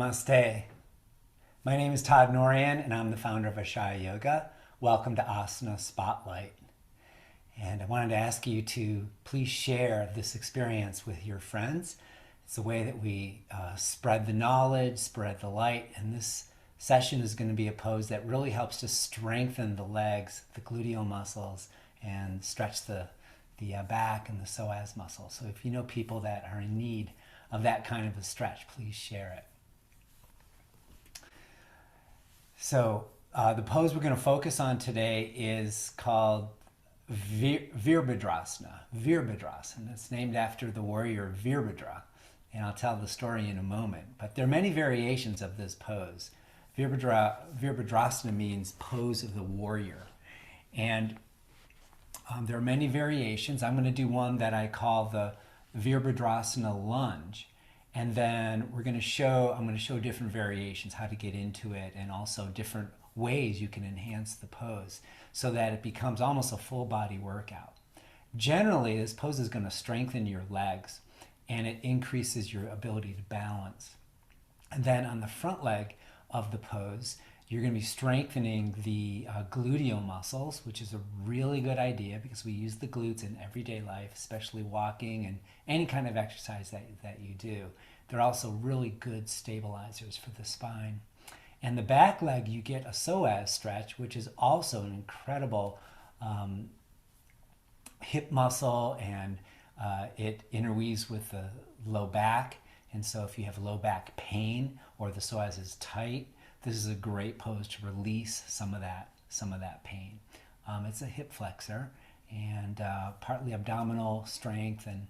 Namaste. My name is Todd and I'm the founder of Ashaya Yoga. Welcome to Asana Spotlight. And I wanted to ask you to please share this experience with your friends. It's a way that we spread the knowledge, spread the light, and this session is going to be a pose that really helps to strengthen the legs, the gluteal muscles, and stretch the back and the psoas muscles. So if you know people that are in need of that kind of a stretch, please share it. So the pose we're going to focus on today is called Virabhadrasana. Virabhadrasana. It's named after the warrior Virabhadra, and I'll tell the story in a moment. But there are many variations of this pose. Virabhadrasana means pose of the warrior, and there are many variations. I'm going to do one that I call the Virabhadrasana Lunge. And then I'm going to show different variations, how to get into it, and also different ways you can enhance the pose so that it becomes almost a full body workout. Generally, this pose is going to strengthen your legs and it increases your ability to balance. And then on the front leg of the pose, you're going to be strengthening the gluteal muscles, which is a really good idea because we use the glutes in everyday life, especially walking and any kind of exercise that you do. They're also really good stabilizers for the spine. And the back leg, you get a psoas stretch, which is also an incredible hip muscle, and it interweaves with the low back. And so if you have low back pain or the psoas is tight, this is a great pose to release some of that pain. It's a hip flexor and partly abdominal strength. And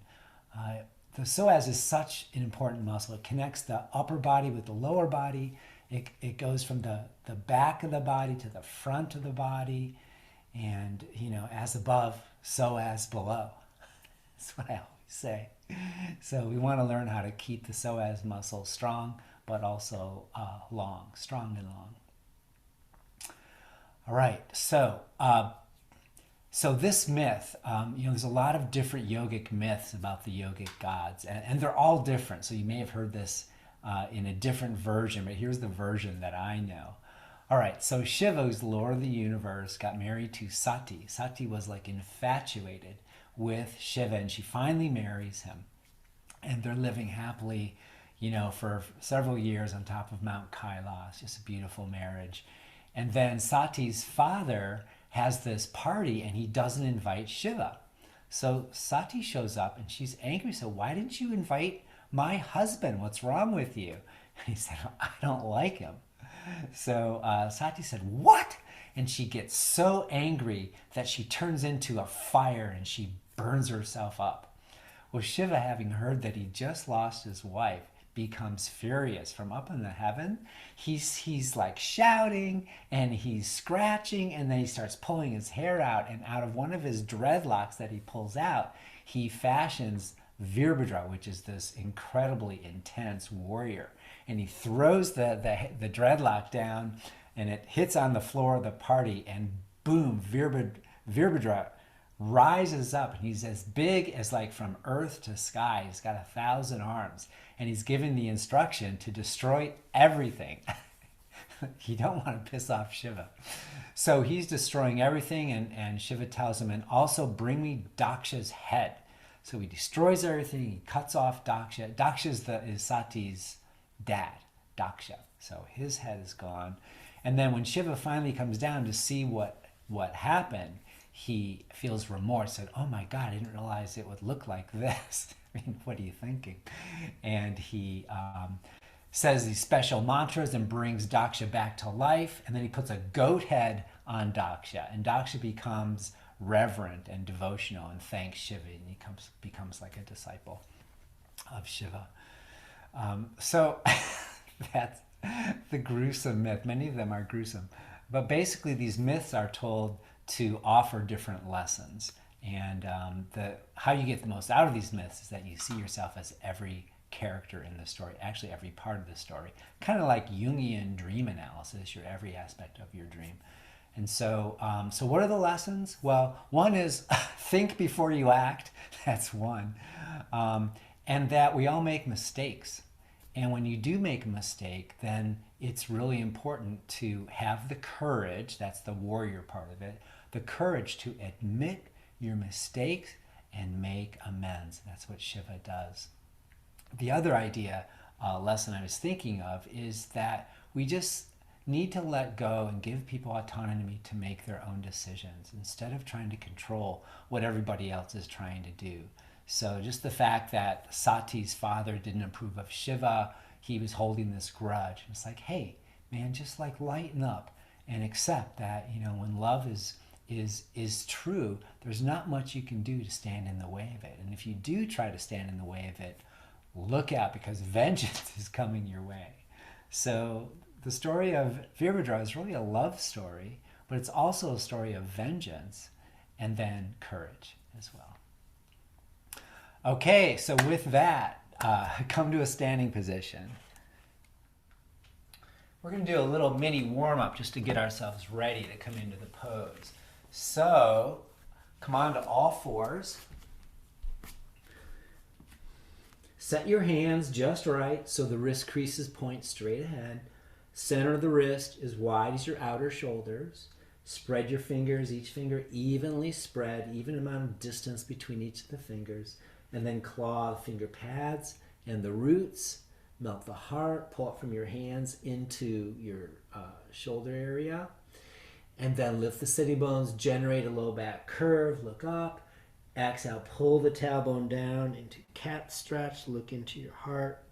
the psoas is such an important muscle. It connects the upper body with the lower body. It goes from the back of the body to the front of the body. And, as above, so as below. That's what I always say. So we want to learn how to keep the psoas muscle strong, but also strong and long. All right, so this myth, there's a lot of different yogic myths about the yogic gods, and they're all different. So you may have heard this in a different version, but here's the version that I know. All right, so Shiva, who's the Lord of the universe, got married to Sati. Sati was like infatuated with Shiva, and she finally marries him. And they're living happily, for several years on top of Mount Kailas. Just a beautiful marriage. And then Sati's father has this party and he doesn't invite Shiva. So Sati shows up and she's angry. So why didn't you invite my husband? What's wrong with you? And he said, I don't like him. So Sati said, what? And she gets so angry that she turns into a fire and she burns herself up. Well, Shiva, having heard that he just lost his wife, becomes furious. From up in the heaven, he's like shouting and he's scratching, and then he starts pulling his hair out, and out of one of his dreadlocks that he pulls out, he fashions Virabhadra, which is this incredibly intense warrior. And he throws the dreadlock down, and it hits on the floor of the party, and boom, Virabhadra rises up, and he's as big as like from earth to sky. He's got 1,000 arms, and he's given the instruction to destroy everything. You don't want to piss off Shiva. So he's destroying everything, and Shiva tells him, and also bring me Daksha's head. So he destroys everything, he cuts off Daksha. Daksha is Sati's dad, Daksha. So his head is gone. And then when Shiva finally comes down to see what happened, he feels remorse, said, oh my God, I didn't realize it would look like this. I mean, what are you thinking? And he says these special mantras and brings Daksha back to life. And then he puts a goat head on Daksha. And Daksha becomes reverent and devotional and thanks Shiva. And he becomes like a disciple of Shiva. So that's the gruesome myth. Many of them are gruesome. But basically these myths are told to offer different lessons. And how you get the most out of these myths is that you see yourself as every character in the story, actually every part of the story. Kind of like Jungian dream analysis, you're every aspect of your dream. And so, what are the lessons? Well, one is think before you act. That's one. And that we all make mistakes. And when you do make a mistake, then it's really important to have the courage, that's the warrior part of it, the courage to admit your mistakes and make amends. That's what Shiva does. The other lesson I was thinking of is that we just need to let go and give people autonomy to make their own decisions instead of trying to control what everybody else is trying to do. So just the fact that Sati's father didn't approve of Shiva, he was holding this grudge. It's like, hey, man, just like lighten up and accept that, when love is true, there's not much you can do to stand in the way of it. And if you do try to stand in the way of it, look out, because vengeance is coming your way. So the story of Virabhadra is really a love story, but it's also a story of vengeance and then courage as well. Okay, so with that, come to a standing position. We're going to do a little mini warm-up just to get ourselves ready to come into the pose. So, come on to all fours. Set your hands just right so the wrist creases point straight ahead. Center of the wrist as wide as your outer shoulders. Spread your fingers, each finger evenly spread, even amount of distance between each of the fingers. And then claw the finger pads and the roots. Melt the heart, pull it from your hands into your shoulder area. And then lift the sitting bones, generate a low back curve, look up. Exhale, pull the tailbone down into cat stretch, look into your heart.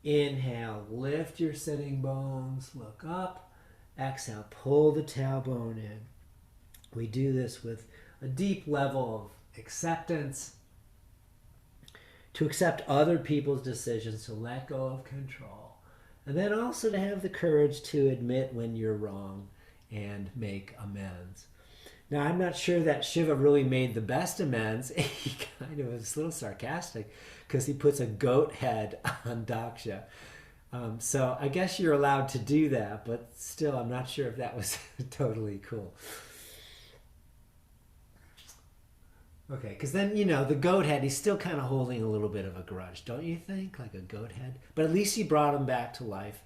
Inhale, lift your sitting bones, look up. Exhale, pull the tailbone in. We do this with a deep level of acceptance, to accept other people's decisions, to let go of control. And then also to have the courage to admit when you're wrong and make amends. Now, I'm not sure that Shiva really made the best amends. He kind of was a little sarcastic because he puts a goat head on Daksha. So I guess you're allowed to do that, but still, I'm not sure if that was totally cool. Okay, because then, the goat head, he's still kind of holding a little bit of a grudge, don't you think? Like a goat head. But at least he brought him back to life.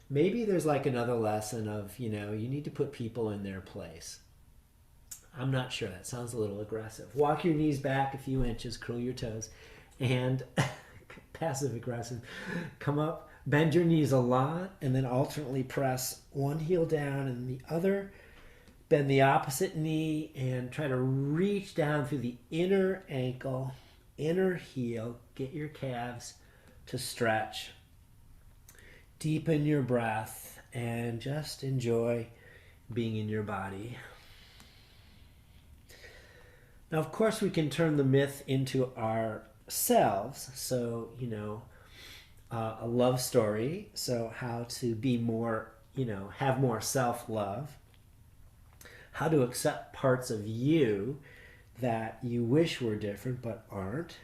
Maybe there's like another lesson of, you need to put people in their place. I'm not sure. That sounds a little aggressive. Walk your knees back a few inches, curl your toes, and passive aggressive. Come up, bend your knees a lot, and then alternately press one heel down and the other. Bend the opposite knee and try to reach down through the inner ankle, inner heel. Get your calves to stretch. Deepen your breath and just enjoy being in your body. Now, of course, we can turn the myth into ourselves. So, a love story. So how to be more, have more self-love. How to accept parts of you that you wish were different but aren't.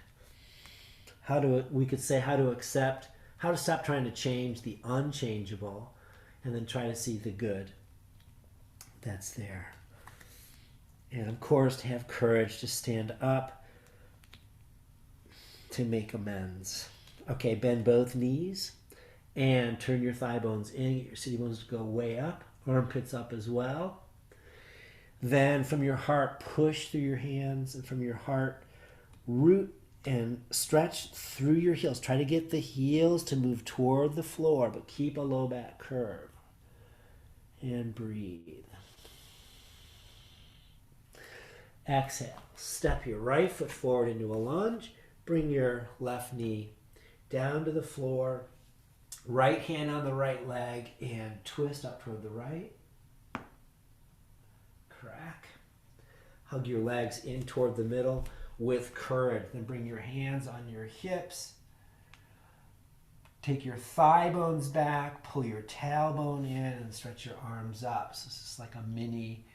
We could say how to stop trying to change the unchangeable and then try to see the good that's there. And of course, to have courage to stand up to make amends. Okay, bend both knees and turn your thigh bones in. Get your sitting bones to go way up, armpits up as well. Then from your heart, push through your hands, and from your heart, root and stretch through your heels. Try to get the heels to move toward the floor, but keep a low back curve. And breathe. Exhale. Step your right foot forward into a lunge. Bring your left knee down to the floor. Right hand on the right leg and twist up toward the right. Crack. Hug your legs in toward the middle with courage. Then bring your hands on your hips. Take your thigh bones back, pull your tailbone in, and stretch your arms up. So this is like a mini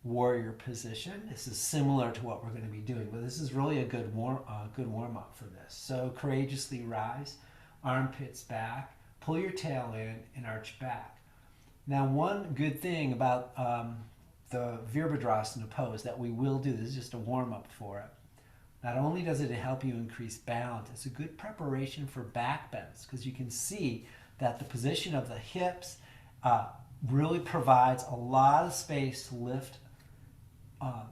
warrior position. This is similar to what we're going to be doing, but this is really a good warm-up for this. So courageously rise, armpits back, pull your tail in, and arch back. Now, one good thing about the Virabhadrasana pose that we will do, this is just a warm-up for it, Not only does it help you increase balance, it's a good preparation for back bends because you can see that the position of the hips really provides a lot of space to lift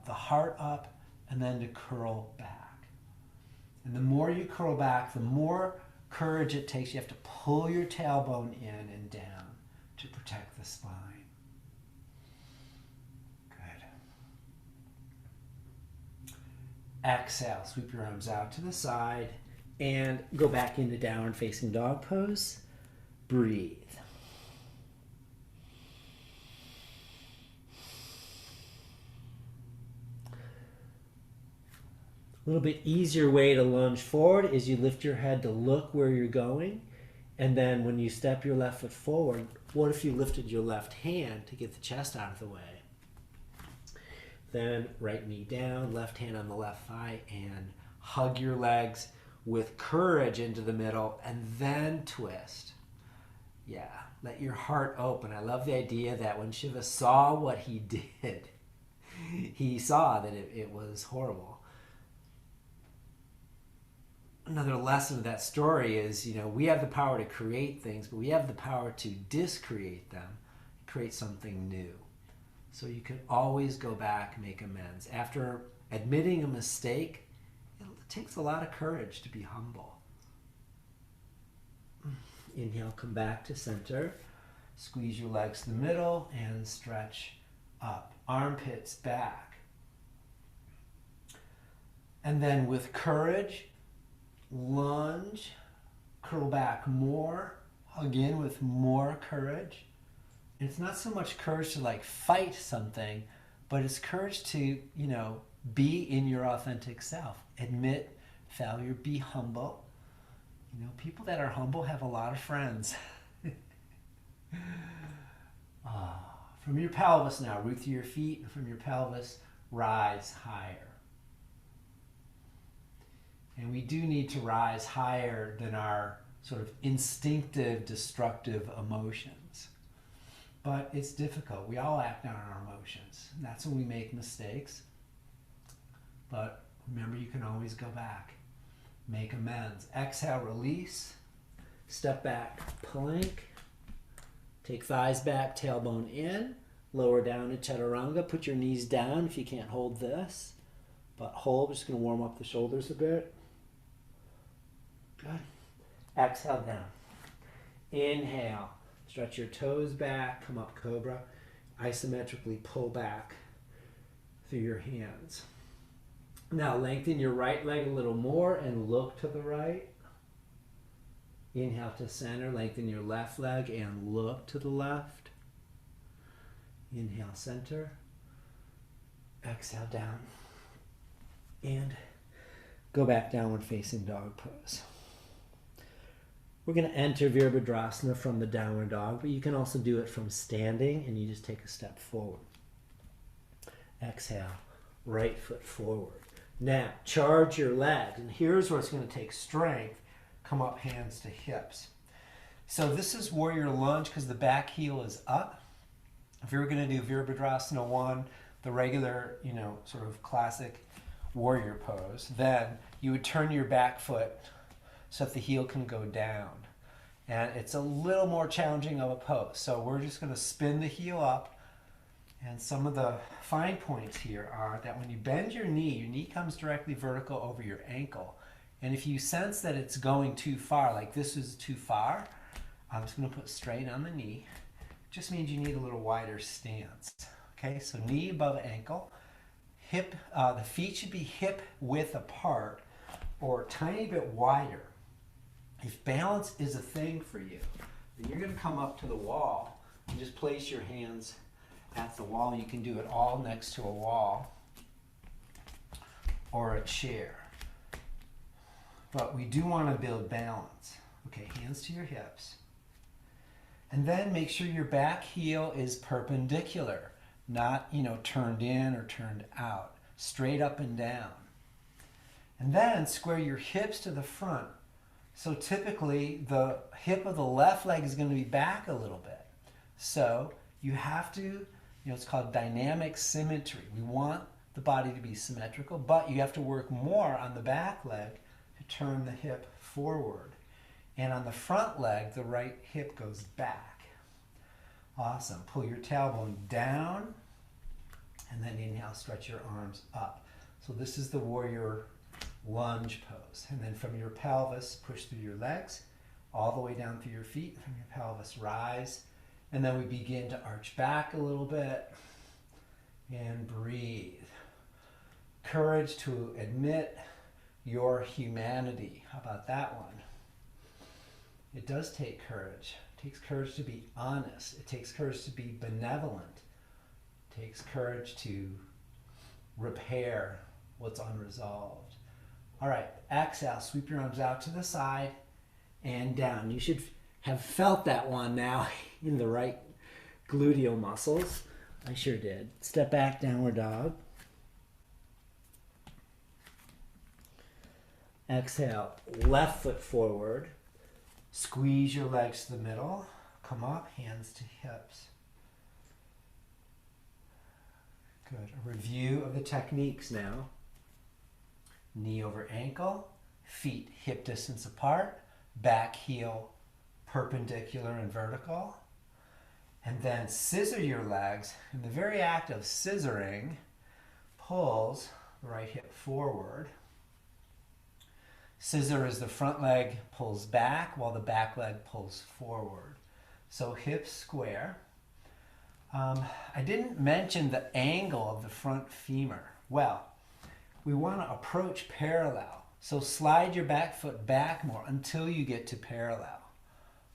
the heart up and then to curl back. And the more you curl back, the more courage it takes. You have to pull your tailbone in and down to protect the spine. Exhale, sweep your arms out to the side and go back into downward facing dog pose. Breathe. A little bit easier way to lunge forward is you lift your head to look where you're going, and then when you step your left foot forward, what if you lifted your left hand to get the chest out of the way? Then right knee down, left hand on the left thigh, and hug your legs with courage into the middle, and then twist. Yeah, let your heart open. I love the idea that when Shiva saw what he did, he saw that it was horrible. Another lesson of that story is, we have the power to create things, but we have the power to discreate them, create something new. So you can always go back and make amends. After admitting a mistake, it takes a lot of courage to be humble. Inhale, come back to center. Squeeze your legs to the middle and stretch up. Armpits back. And then with courage, lunge, curl back more, hug in with more courage. It's not so much courage to fight something, but it's courage to, be in your authentic self. Admit failure, be humble. People that are humble have a lot of friends. From your pelvis now, root through your feet, and from your pelvis, rise higher. And we do need to rise higher than our sort of instinctive, destructive emotions. But it's difficult. We all act on our emotions. And that's when we make mistakes. But remember, you can always go back. Make amends. Exhale, release. Step back, plank. Take thighs back, tailbone in. Lower down to chaturanga. Put your knees down if you can't hold this. But hold. We're just going to warm up the shoulders a bit. Good. Exhale down. Inhale. Stretch your toes back, come up cobra. Isometrically pull back through your hands. Now lengthen your right leg a little more and look to the right. Inhale to center, lengthen your left leg and look to the left. Inhale, center. Exhale, down. And go back downward facing dog pose. We're going to enter Virabhadrasana from the downward dog, but you can also do it from standing, and you just take a step forward. Exhale, right foot forward. Now, charge your legs, and here's where it's going to take strength. Come up, hands to hips. So this is warrior lunge because the back heel is up. If you were going to do Virabhadrasana 1, the regular, sort of classic warrior pose, then you would turn your back foot so that the heel can go down. And it's a little more challenging of a pose. So we're just going to spin the heel up. And some of the fine points here are that when you bend your knee comes directly vertical over your ankle. And if you sense that it's going too far, like this is too far, I'm just going to put straight on the knee. It just means you need a little wider stance. Okay, so knee above ankle. Hip, the feet should be hip width apart or a tiny bit wider. If balance is a thing for you, then you're going to come up to the wall and just place your hands at the wall. You can do it all next to a wall or a chair. But we do want to build balance. Okay, hands to your hips. And then make sure your back heel is perpendicular, not, turned in or turned out, straight up and down. And then square your hips to the front. So typically the hip of the left leg is going to be back a little bit. So you have to, it's called dynamic symmetry. We want the body to be symmetrical, but you have to work more on the back leg to turn the hip forward. And on the front leg, the right hip goes back. Awesome. Pull your tailbone down, and then inhale, stretch your arms up. So this is the warrior lunge pose. And then from your pelvis, push through your legs, all the way down through your feet. From your pelvis, rise. And then we begin to arch back a little bit and breathe. Courage to admit your humanity. How about that one? It does take courage. It takes courage to be honest. It takes courage to be benevolent. It takes courage to repair what's unresolved. All right, exhale, sweep your arms out to the side and down. You should have felt that one now in the right gluteal muscles. I sure did. Step back, downward dog. Exhale, left foot forward. Squeeze your legs to the middle. Come up, hands to hips. Good. A review of the techniques now. Knee over ankle, feet hip distance apart, back heel perpendicular and vertical. And then scissor your legs. And the very act of scissoring pulls the right hip forward. Scissor is the front leg pulls back while the back leg pulls forward. So hips square. I didn't mention the angle of the front femur. Well, we want to approach parallel. So slide your back foot back more until you get to parallel.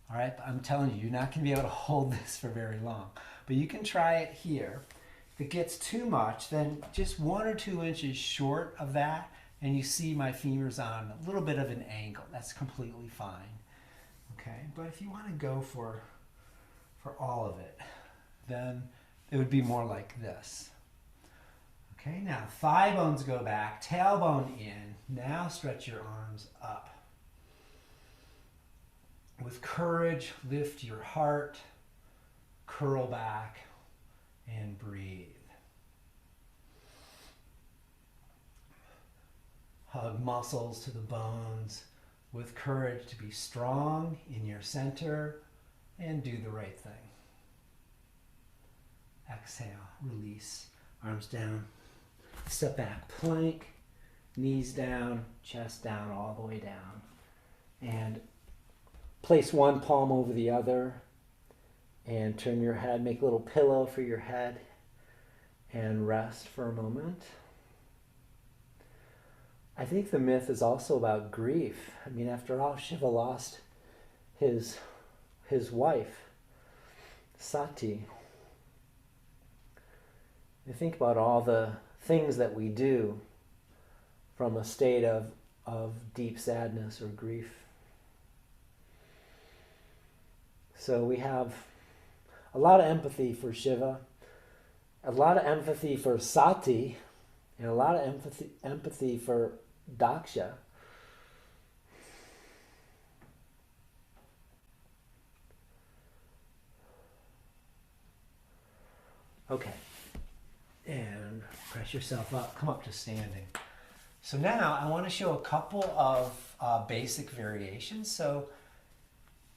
All right, but I'm telling you, you're not going to be able to hold this for very long. But you can try it here. If it gets too much, then just 1 or 2 inches short of that, and you see my femur's on a little bit of an angle. That's completely fine. Okay, but if you want to go for all of it, then it would be more like this. Okay, now thigh bones go back, tailbone in. Now stretch your arms up. With courage, lift your heart, curl back, and breathe. Hug muscles to the bones with courage to be strong in your center and do the right thing. Exhale, release, arms down, step back, plank, knees down, chest down, all the way down. And place one palm over the other and turn your head, make a little pillow for your head and rest for a moment. I think the myth is also about grief. I mean, after all, Shiva lost his wife, Sati. You think about all the things that we do from a state of deep sadness or grief. So we have a lot of empathy for Shiva, a lot of empathy for Sati, and a lot of empathy for Daksha. Okay. And press yourself up. Come up to standing. So now I want to show a couple of basic variations. So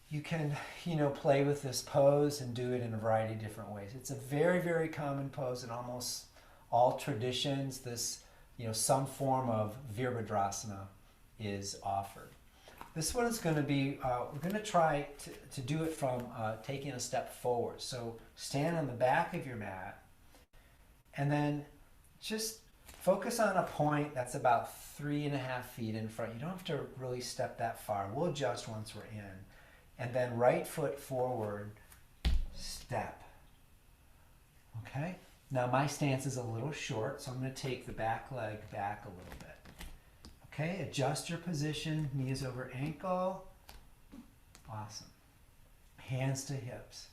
you can, play with this pose and do it in a variety of different ways. It's a very, very common pose in almost all traditions. This, some form of Virabhadrasana is offered. This one is going to be, we're going to try to do it from taking a step forward. So stand on the back of your mat and then just focus on a point that's about 3.5 feet in front. You don't have to really step that far. We'll adjust once we're in. And then right foot forward, step. Okay? Now my stance is a little short, so I'm going to take the back leg back a little bit. Okay, adjust your position, knees over ankle. Awesome. Hands to hips.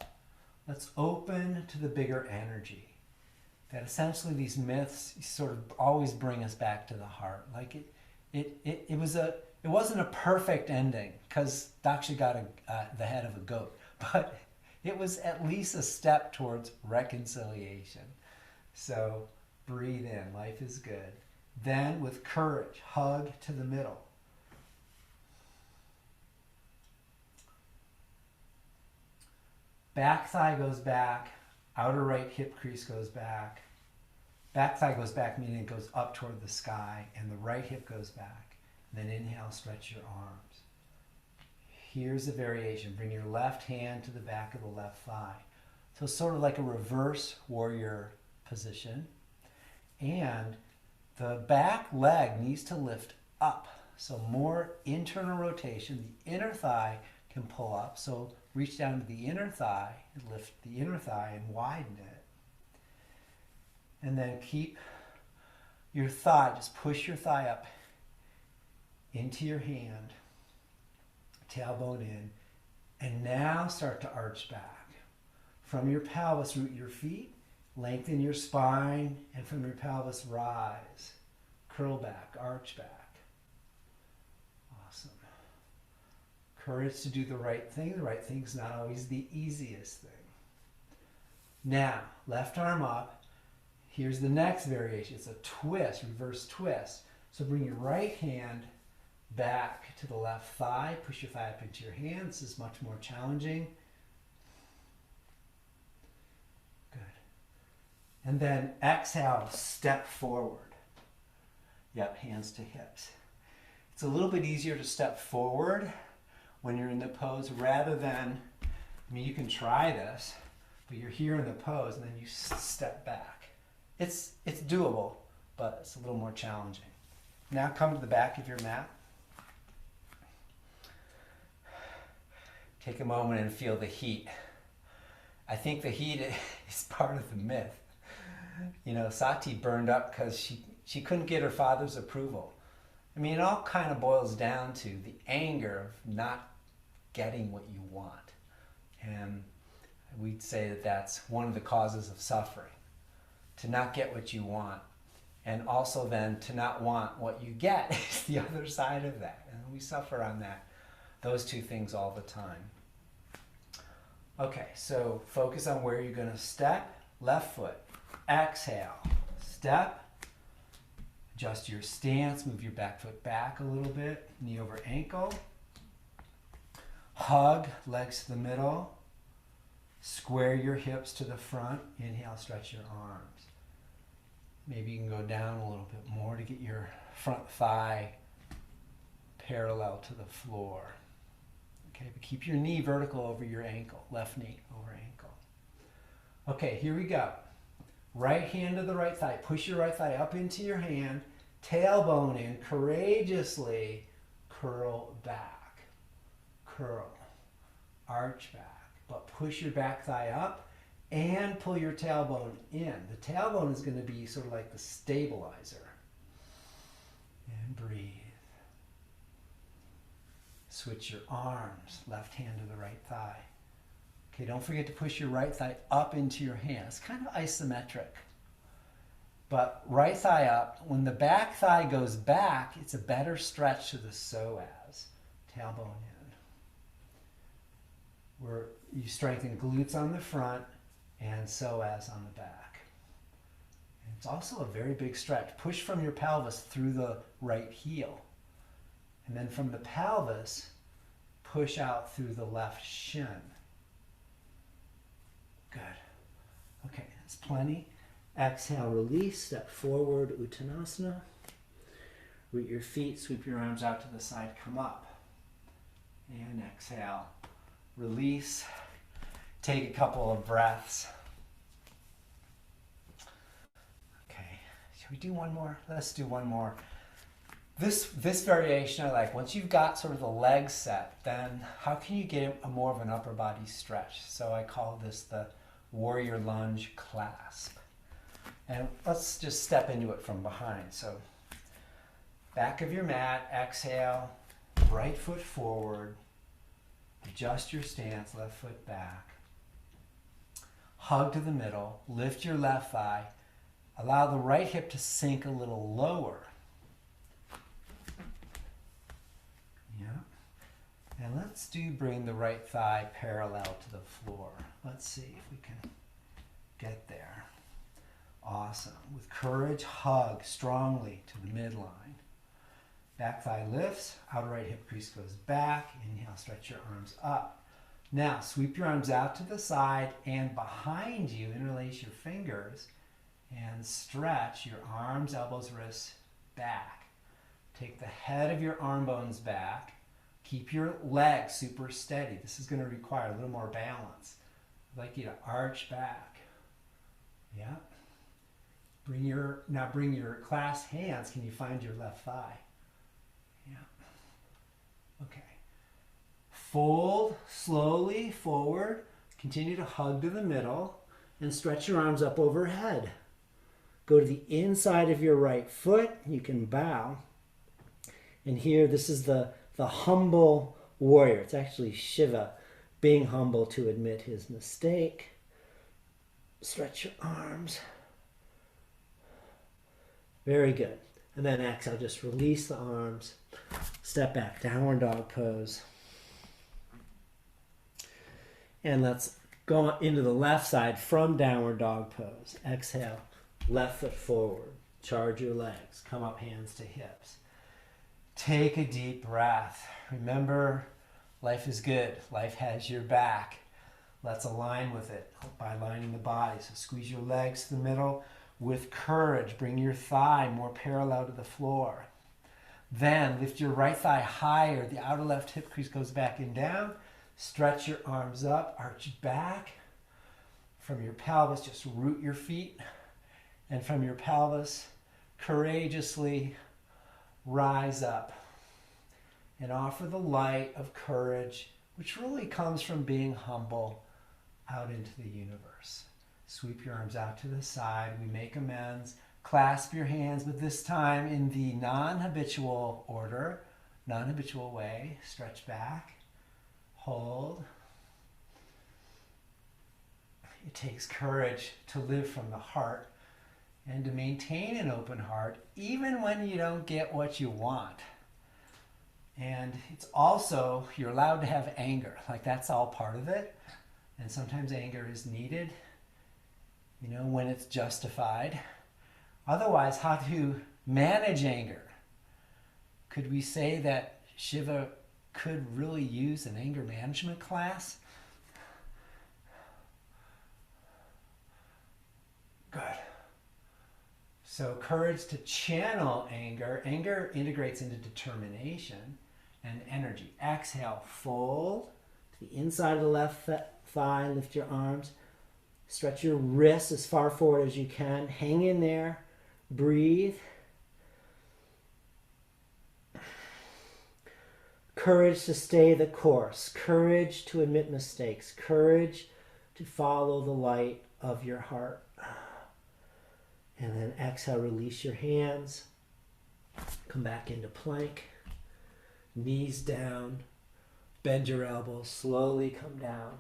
Let's open to the bigger energy. That essentially these myths sort of always bring us back to the heart. Like it wasn't a perfect ending because Daksha got the head of a goat, but it was at least a step towards reconciliation. So Breathe in. Life is good. Then, with courage, hug to the middle. Back thigh goes back. Outer right hip crease goes back. Back thigh goes back, meaning it goes up toward the sky, and the right hip goes back. Then inhale, stretch your arms. Here's a variation. Bring your left hand to the back of the left thigh. So sort of like a reverse warrior position. And the back leg needs to lift up. So more internal rotation. The inner thigh can pull up. So reach down to the inner thigh and lift the inner thigh and widen it. And then keep your thigh, just push your thigh up into your hand, tailbone in, and now start to arch back. From your pelvis, root your feet, lengthen your spine, and from your pelvis, rise. Curl back, arch back. Awesome. Courage to do the right thing. The right thing is not always the easiest thing. Now, left arm up. Here's the next variation. It's a twist, reverse twist. So bring your right hand back to the left thigh. Push your thigh up into your hand. This is much more challenging. Good. And then exhale, step forward. Yep, hands to hips. It's a little bit easier to step forward when you're in the pose rather than, I mean, you can try this, but you're here in the pose and then you step back. It's doable, but it's a little more challenging. Now come to the back of your mat. Take a moment and feel the heat. I think the heat is part of the myth. You know, Sati burned up because she couldn't get her father's approval. I mean, it all kind of boils down to the anger of not getting what you want. And we'd say that that's one of the causes of suffering. To not get what you want. And also then to not want what you get is the other side of that. And we suffer on those two things all the time. Okay, so focus on where you're going to step. Left foot. Exhale. Step. Adjust your stance. Move your back foot back a little bit. Knee over ankle. Hug. Legs to the middle. Square your hips to the front. Inhale, stretch your arms. Maybe you can go down a little bit more to get your front thigh parallel to the floor. Okay, but keep your knee vertical over your ankle, left knee over ankle. Okay, here we go. Right hand to the right thigh. Push your right thigh up into your hand, tailbone in, courageously curl back. Curl, arch back, but push your back thigh up and pull your tailbone in. The tailbone is going to be sort of like the stabilizer. And breathe. Switch your arms, left hand to the right thigh. Okay, don't forget to push your right thigh up into your hand. It's kind of isometric. But right thigh up, when the back thigh goes back, it's a better stretch to the psoas. Tailbone in. Where you strengthen glutes on the front and psoas on the back. And it's also a very big stretch. Push from your pelvis through the right heel. And then from the pelvis, push out through the left shin. Good. Okay, that's plenty. Exhale, release, step forward, Uttanasana. Root your feet, sweep your arms out to the side, come up. And exhale, release. Take a couple of breaths. Okay, should we do one more? Let's do one more. This variation I like. Once you've got sort of the legs set, then how can you get a more of an upper body stretch? So I call this the warrior lunge clasp. And let's just step into it from behind. So back of your mat, exhale, right foot forward, adjust your stance, left foot back. Hug to the middle, lift your left thigh, allow the right hip to sink a little lower. Yeah. And let's bring the right thigh parallel to the floor. Let's see if we can get there. Awesome. With courage, hug strongly to the midline. Back thigh lifts, outer right hip crease goes back. Inhale, stretch your arms up. Now, sweep your arms out to the side and behind you, interlace your fingers and stretch your arms, elbows, wrists back. Take the head of your arm bones back. Keep your legs super steady. This is going to require a little more balance. I'd like you to arch back. Yeah. Bring your clasped hands. Can you find your left thigh? Yeah. Okay. Fold slowly forward. Continue to hug to the middle and stretch your arms up overhead. Go to the inside of your right foot. You can bow. And here, this is the humble warrior. It's actually Shiva being humble to admit his mistake. Stretch your arms. Very good. And then exhale, just release the arms. Step back, downward dog pose. And let's go into the left side from downward dog pose. Exhale, left foot forward. Charge your legs. Come up, hands to hips. Take a deep breath. Remember, life is good. Life has your back. Let's align with it by aligning the body. So squeeze your legs to the middle with courage. Bring your thigh more parallel to the floor. Then lift your right thigh higher. The outer left hip crease goes back and down. Stretch your arms up, arch back. From your pelvis, just root your feet. And from your pelvis, courageously rise up and offer the light of courage, which really comes from being humble, out into the universe. Sweep your arms out to the side. We make amends. Clasp your hands, but this time in the non-habitual order, non-habitual way. Stretch back. Hold. It takes courage to live from the heart and to maintain an open heart even when you don't get what you want. And it's also, you're allowed to have anger. Like, that's all part of it. And sometimes anger is needed, when it's justified. Otherwise, how to manage anger? Could we say that Shiva could really use an anger management class? Good. So courage to channel anger. Anger integrates into determination and energy. Exhale, fold to the inside of the left thigh. Lift your arms. Stretch your wrists as far forward as you can. Hang in there. Breathe. Courage to stay the course. Courage to admit mistakes. Courage to follow the light of your heart. And then exhale, release your hands. Come back into plank. Knees down. Bend your elbows. Slowly come down.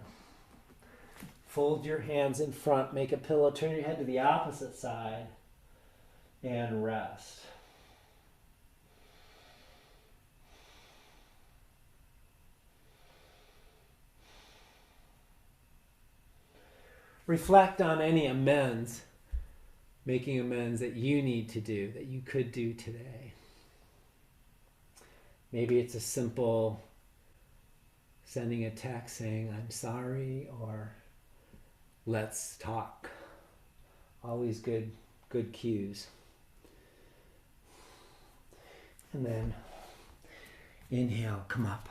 Fold your hands in front. Make a pillow. Turn your head to the opposite side. And rest. Reflect on any making amends that you need to do, that you could do today. Maybe it's a simple sending a text saying, I'm sorry, or let's talk. Always good cues. And then inhale, come up.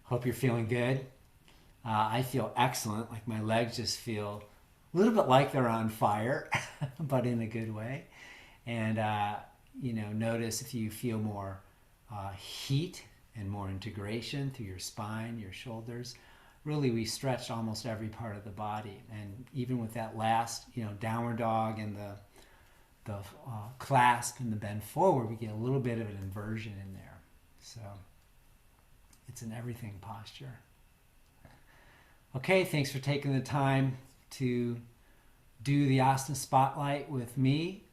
Hope you're feeling good. I feel excellent, like my legs just feel a little bit like they're on fire, but in a good way. And, notice if you feel more heat and more integration through your spine, your shoulders. Really, we stretch almost every part of the body. And even with that last, downward dog and the clasp and the bend forward, we get a little bit of an inversion in there. So it's an everything posture. Okay, thanks for taking the time to do the Asana Spotlight with me.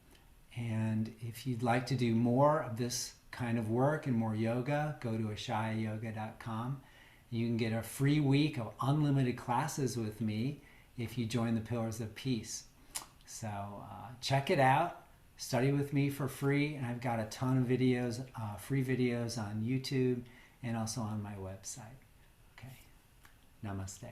And if you'd like to do more of this kind of work and more yoga, go to ashayayoga.com. You can get a free week of unlimited classes with me if you join the Pillars of Peace. So check it out. Study with me for free, and I've got a ton of videos, free videos on YouTube and also on my website. Okay, namaste.